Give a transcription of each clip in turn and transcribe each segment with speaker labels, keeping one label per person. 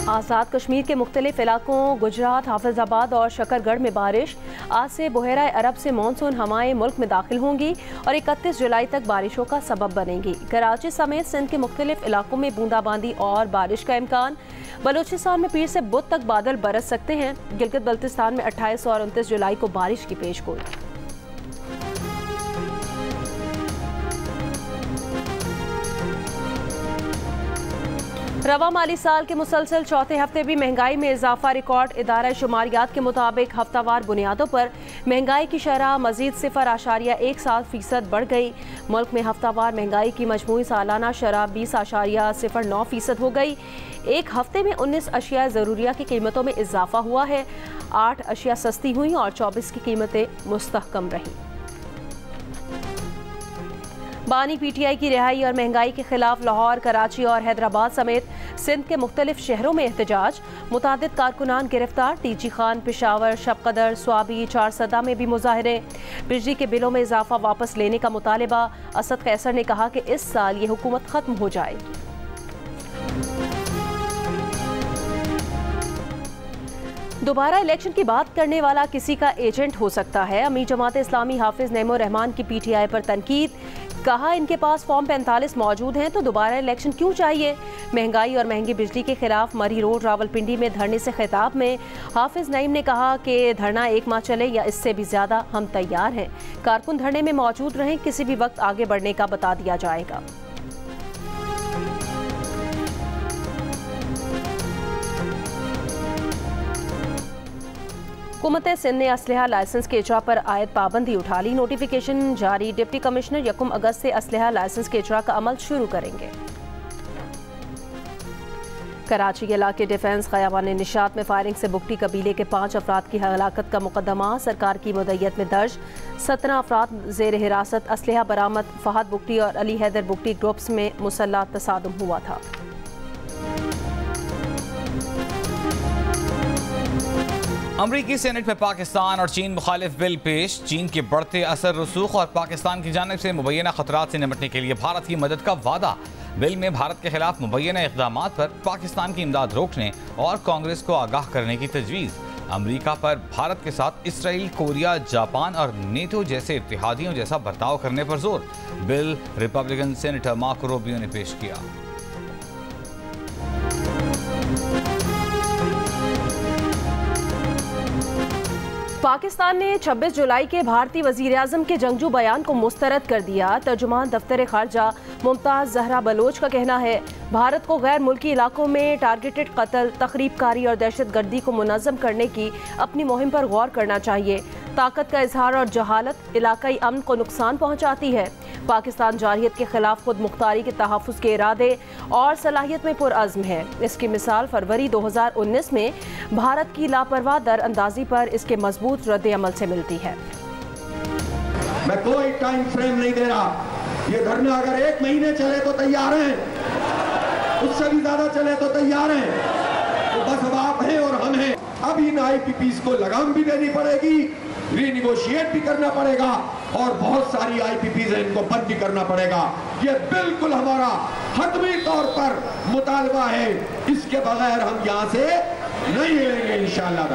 Speaker 1: आज़ाद कश्मीर के मुख्तलिफ इलाकों गुजरात, हाफिजाबाद और शकरगढ़ में बारिश। आज से बहरा अरब से मानसून हवाएं मुल्क में दाखिल होंगी और 31 जुलाई तक बारिशों का सबब बनेंगी। कराची समेत सिंध के मुख्तलिफ इलाकों में बूंदाबांदी और बारिश का इम्कान। बलूचिस्तान में पीर से बुध तक बादल बरस सकते हैं। गिलगित बल्तिस्तान में 28 और 29 जुलाई को बारिश की पेशगोई। रवा माली साल के मुसलसल चौथे हफ्ते भी महंगाई में इजाफा रिकॉर्ड। इदारा शुमारियात के मुताबिक हफ्तावार बुनियादों पर महंगाई की शरह मजीद 0.17% बढ़ गई। मुल्क में हफ्तावार महंगाई की मजमूई सालाना शरह 20.09% हो गई। एक हफ्ते में 19 अशिया ज़रूरिया की कीमतों में इजाफा हुआ है। 8 अशिया सस्ती हुई और 24 की कीमतें मुस्तहकम रहीं। बानी PTI की रिहाई और महंगाई के खिलाफ लाहौर, कराची और हैदराबाद समेत सिंध के मुख्तलिफ शहरों में एहतजाज। मुतादिद कारकुनान गिरफ्तार। TG खान, पेशावर, शबकदर, स्वाबी, चारसदा में भी मुजाहरे। बिजली के बिलों में इजाफा वापस लेने का मुतालबा। असद कैसर ने कहा कि इस साल ये हुकूमत खत्म हो जाएगी। दोबारा इलेक्शन की बात करने वाला किसी का एजेंट हो सकता है। अमीर जमात इस्लामी हाफिज नईमुर रहमान की PTI पर तनकीद। कहा, इनके पास फॉर्म 45 मौजूद हैं तो दोबारा इलेक्शन क्यों चाहिए। महंगाई और महंगी बिजली के खिलाफ मरी रोड रावलपिंडी में धरने से खिताब में हाफिज नईम ने कहा कि धरना 1 माह चले या इससे भी ज्यादा, हम तैयार हैं। कारकुन धरने में मौजूद रहें, किसी भी वक्त आगे बढ़ने का बता दिया जाएगा। हुकूमत सिंध ने असलहा लाइसेंस के इजरा पर आयद पाबंदी उठा ली। नोटिफिकेशन जारी। डिप्टी कमिश्नर 1 अगस्त से असलहा लाइसेंस के इजरा का अमल शुरू करेंगे। कराची के इलाके डिफेंस खयाबान निशात में फायरिंग से बुगटी कबीले के 5 अफराद की हलाकत का मुकदमा सरकार की मुद्दत में दर्ज। 17 अफराद जेर हिरासत। असलहा बरामद। फहद बुगटी और अली हैदर बुगटी ग्रुप्स में मुसल्लह तसादुम हुआ था।
Speaker 2: अमरीकी सेनेट में पाकिस्तान और चीन मुखालिफ बिल पेश। चीन के बढ़ते असर रसूख और पाकिस्तान की जानिब से मुबैना खतरात से निपटने के लिए भारत की मदद का वादा। बिल में भारत के खिलाफ मुबैना इक़दामात पर पाकिस्तान की इमदाद रोकने और कांग्रेस को आगाह करने की तजवीज़। अमरीका पर भारत के साथ इसराइल, कोरिया, जापान और नेटो जैसे इत्तेहादियों जैसा बर्ताव करने पर जोर। Bill Republican senator Marco Rubio ने पेश किया।
Speaker 1: पाकिस्तान ने 26 जुलाई के भारतीय वज़ीर-ए-आज़म के जंगजू बयान को मुस्तरद कर दिया। तर्जुमान दफ्तर खारजा मुमताज़ ज़हरा बलोच का कहना है, भारत को गैर मुल्की इलाकों में टारगेटेड कत्ल, तखरीबकारी और दहशतगर्दी को मुनज़्ज़म करने की अपनी मुहिम पर गौर करना चाहिए। ताकत का इजहार और जहालत इलाकाई अमन को नुकसान पहुँचाती है। पाकिस्तान जारहियत के खिलाफ खुद मुख्तारी के तहफ़्फ़ुज़ के इरादे और सलाहियत में पुरअज़्म है। इसकी मिसाल फरवरी 2019 में भारत की लापरवाह दरअंदाजी पर इसके मजबूत रद्द अमल से मिलती है।
Speaker 3: मैं कोई टाइम फ्रेम नहीं दे रहा। ये धरना अगर 1 महीने चले तो तैयार हैं, उससे भी ज्यादा चले तो तैयार हैं। तो बस अब आप हैं और हम हैं। अब इन IPPs को लगाम भी देनी पड़ेगी, रीनिगोशिएट भी करना पड़ेगा और बहुत सारी IPPs हैं, इनको बंद भी करना पड़ेगा। ये बिल्कुल हमारा हतमी तौर पर मुतालबा है। इसके बगैर हम यहाँ से नहीं हिलेंगे इंशाअल्लाह।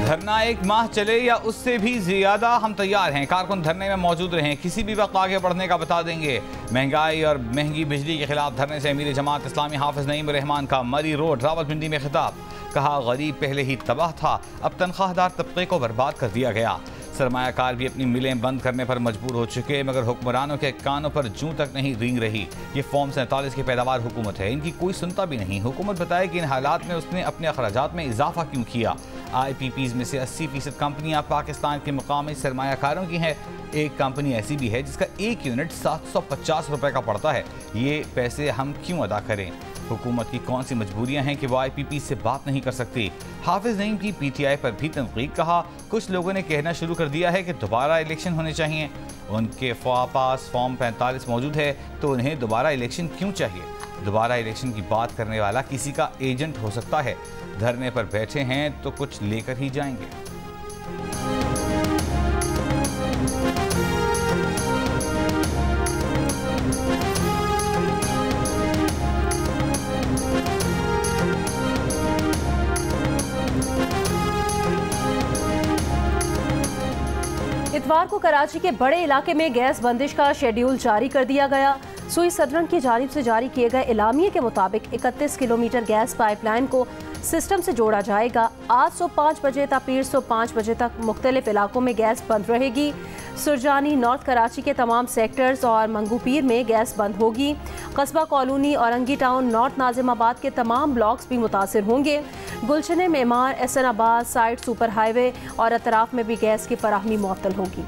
Speaker 2: धरना 1 माह चले या उससे भी ज्यादा, हम तैयार हैं। कारकुन धरने में मौजूद रहें, किसी भी वक्त आगे बढ़ने का बता देंगे। महंगाई और महंगी बिजली के खिलाफ धरने से अमीर जमात इस्लामी हाफिज नईमुर रहमान का मरी रोड रावलपिंडी में खिताब। कहा, गरीब पहले ही तबाह था, अब तनख्वाहदार तबके को बर्बाद कर दिया गया। सरमायाकार भी अपनी मिलें बंद करने पर मजबूर हो चुके, मगर हुक्मरानों के कानों पर जूं तक नहीं रींग रही। ये फॉर्म 47 की पैदावार हुकूमत है, इनकी कोई सुनता भी नहीं। हुकूमत बताए कि इन हालात में उसने अपने अखराजात में इजाफा क्यों किया। IPPs में से 80% कंपनियां पाकिस्तान के मुकामी सरमायाकारों की हैं। एक कंपनी ऐसी भी है जिसका 1 यूनिट 750 रुपए का पड़ता है। ये पैसे हम क्यों अदा करें। हुकूमत की कौन सी मजबूरियां हैं कि वो IPP से बात नहीं कर सकती। हाफिज नईम की PTI पर भी तनकीद। कहा, कुछ लोगों ने कहना शुरू कर दिया है कि दोबारा इलेक्शन होने चाहिए। उनके पास फॉर्म 45 मौजूद है तो उन्हें दोबारा इलेक्शन क्यों चाहिए। दोबारा इलेक्शन की बात करने वाला किसी का एजेंट हो सकता है। धरने पर बैठे हैं तो कुछ लेकर ही जाएंगे।
Speaker 1: इतवार को कराची के बड़े इलाके में गैस बंदिश का शेड्यूल जारी कर दिया गया। सुई सदरन की जानिब से जारी किए गए एलामिये के मुताबिक 31 किलोमीटर गैस पाइपलाइन को सिस्टम से जोड़ा जाएगा। आज सुबह 5 बजे तक पीर सुबह 5 बजे तक मुख्तलिफ इलाकों में गैस बंद रहेगी। सुरजानी, नॉर्थ कराची के तमाम सेक्टर्स और मंगूपीर में गैस बंद होगी। कस्बा colony, Orangi town, north Nazimabad के तमाम ब्लॉक्स भी मुतासिर होंगे। गुलशन Maymar, Ehsanabad, side super highway और अतराफ में भी गैस की फराहमी मुअत्तल होगी।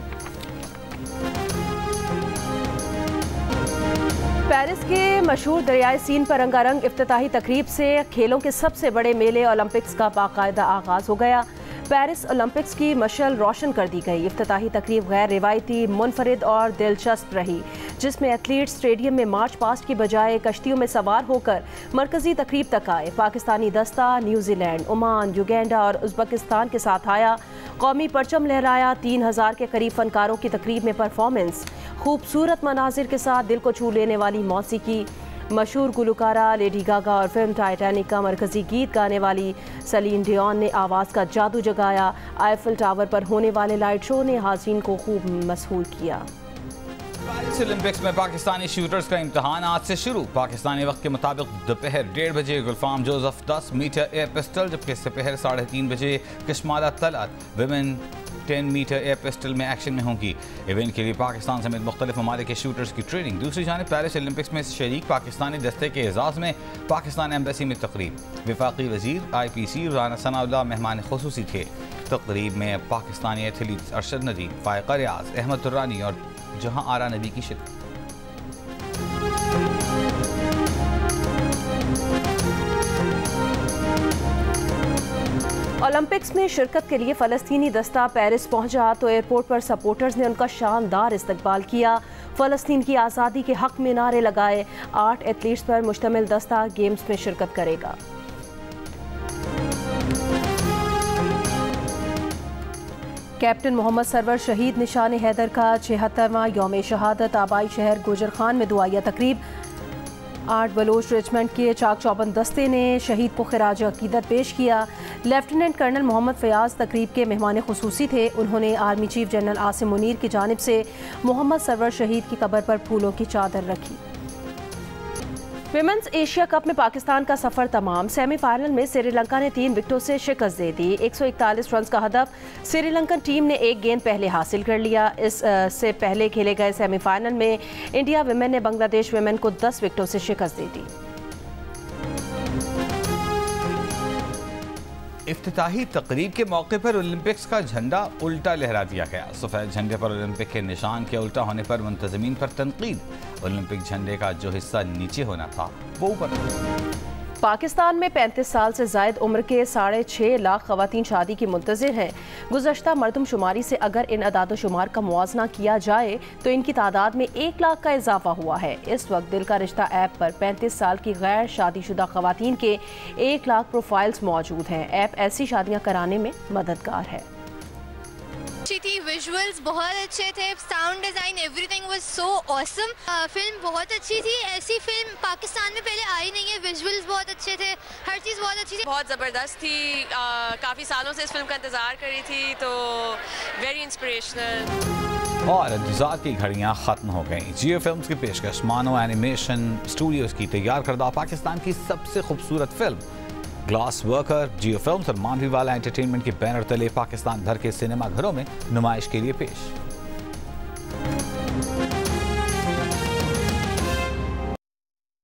Speaker 1: पेरिस के मशहूर दरियाए सीन पर रंगारंग इफ्तिताही तकरीब से खेलों के सबसे बड़े मेले ओलंपिक्स का बाकायदा आगाज हो गया। पेरिस ओलंपिक्स की मशाल रोशन कर दी गई। इफ्तिताही तकरीब गैर रिवायती, मुनफरिद और दिलचस्प रही, जिसमें एथलीट्स स्टेडियम में मार्च पास्ट की बजाय कश्तियों में सवार होकर मरकजी तकरीब तक आए। पाकिस्तानी दस्ता न्यूजीलैंड, ओमान, युगांडा और उज़्बेकिस्तान के साथ आया। कौमी परचम लहराया। 3000 के करीब फनकारों की तकरीब में परफॉर्मेंस। खूबसूरत मनाजिर के साथ दिल को छू लेने वाली मौसीकी। मशहूर गुलकारा लेडी गागा और फिल्म टाइटैनिक का मरकजी गीत गाने वाली सलीन डियोन ने आवाज़ का जादू जगाया। आईफिल टावर पर होने वाले लाइट शो ने हाज़रीन को खूब मसहूर किया।
Speaker 2: पेरिस ओलंपिक्स में पाकिस्तानी शूटर्स का इम्तहान आज से शुरू। पाकिस्तानी वक्त के मुताबिक दोपहर 1:30 बजे Gulfam Joseph 10 metre air pistol, जबकि दोपहर 3:30 बजे Kashmala Talat women 10 metre air pistol में एक्शन में होंगी। इवेंट के लिए पाकिस्तान समेत मुख्तलिफ ममालिक के शूटर्स की ट्रेनिंग। दूसरी जानिब पेरिस ओलंपिक्स में शरीक पाकिस्तानी दस्ते के एजाज़ में पाकिस्तान एम्बेसी में तकरीब। वफाकी वजीर IPC राना सनाउल्लाह मेहमान खुसूसी थे। तकरीब में पाकिस्तानी एथलीट्स अरशद नदीम, फायका रियाज, अहमद तुर्रानी और जहां आरा नबी की शिरकत।
Speaker 1: ओलंपिक्स में शिरकत के लिए फ़लस्तीनी दस्ता पेरिस पहुंचा तो एयरपोर्ट पर सपोर्टर्स ने उनका शानदार इस्तकबाल किया। फ़लस्तीन की आज़ादी के हक में नारे लगाए। 8 एथलीट्स पर मुश्तमिल दस्ता गेम्स में शिरकत करेगा। कैप्टन मोहम्मद सरवर शहीद निशान हैदर का 76वां यौम शहादत। आबाई शहर गोजर खान में दुआया तकरीब। 8 बलोच रेजिमेंट के चाक चौबंद दस्ते ने शहीद को खिराज अकीदत पेश किया। लेफ्टिनेंट कर्नल मोहम्मद फयाज तकरीब के मेहमान खुसूसी थे। उन्होंने army chief general Asim Munir की जानिब से मोहम्मद सरवर शहीद की कब्र पर फूलों की चादर रखी। विमेंस एशिया कप में पाकिस्तान का सफर तमाम। सेमीफाइनल में श्रीलंका ने 3 विकेटों से शिकस्त दे दी। 141 रन का हदफ श्रीलंकन टीम ने 1 गेंद पहले हासिल कर लिया। इससे पहले खेले गए सेमीफाइनल में इंडिया विमेन ने बांग्लादेश विमेन को 10 विकेटों से शिकस्त दे दी।
Speaker 2: इफ्तिताही तकरीब के मौके पर ओलंपिक्स का झंडा उल्टा लहरा दिया गया। सफ़ेद झंडे पर ओलंपिक के निशान के उल्टा होने पर मुंतज़मीन पर तनकीद। ओलंपिक झंडे का जो हिस्सा नीचे होना था वो ऊपर।
Speaker 1: पाकिस्तान में 35 साल से ज़ायद उम्र के 6.5 लाख ख़वातीन शादी की मुंतज़िर हैं। गुज़श्ता मरदमशुमारी से अगर इन अदाद-ओ-शुमार का मुआवजना किया जाए तो इनकी तादाद में 1 लाख का इजाफा हुआ है। इस वक्त दिल का रिश्ता ऐप पर 35 साल की गैर शादीशुदा ख़वातीन के 1 लाख प्रोफाइल्स मौजूद हैं। ऐप ऐसी शादियाँ कराने में मददगार है।
Speaker 4: अच्छी थी, विजुअल्स बहुत अच्छे थे, sound design everything was so awesome. Film बहुत अच्छी थी। ऐसी फिल्म पाकिस्तान में पहले आई नहीं है। विजुअल्स बहुत अच्छे थे, हर चीज़ बहुत अच्छी थी,
Speaker 5: बहुत ज़बरदस्त थी। काफ़ी सालों से इस फिल्म का इंतज़ार कर रही थी, तो वेरी इंस्पिरेशनल।
Speaker 2: और इंतजार की घड़ियां खत्म हो गईं। जियो फिल्म्स की पेशकश मानो एनिमेशन स्टूडियोज की तैयार करदा पाकिस्तान की सबसे खूबसूरत फिल्म ग्लास वर्कर जियो फिल्म्स और मानवी वाला एंटरटेनमेंट के बैनर तले पाकिस्तान भर के सिनेमा घरों में नुमाइश के लिए पेश।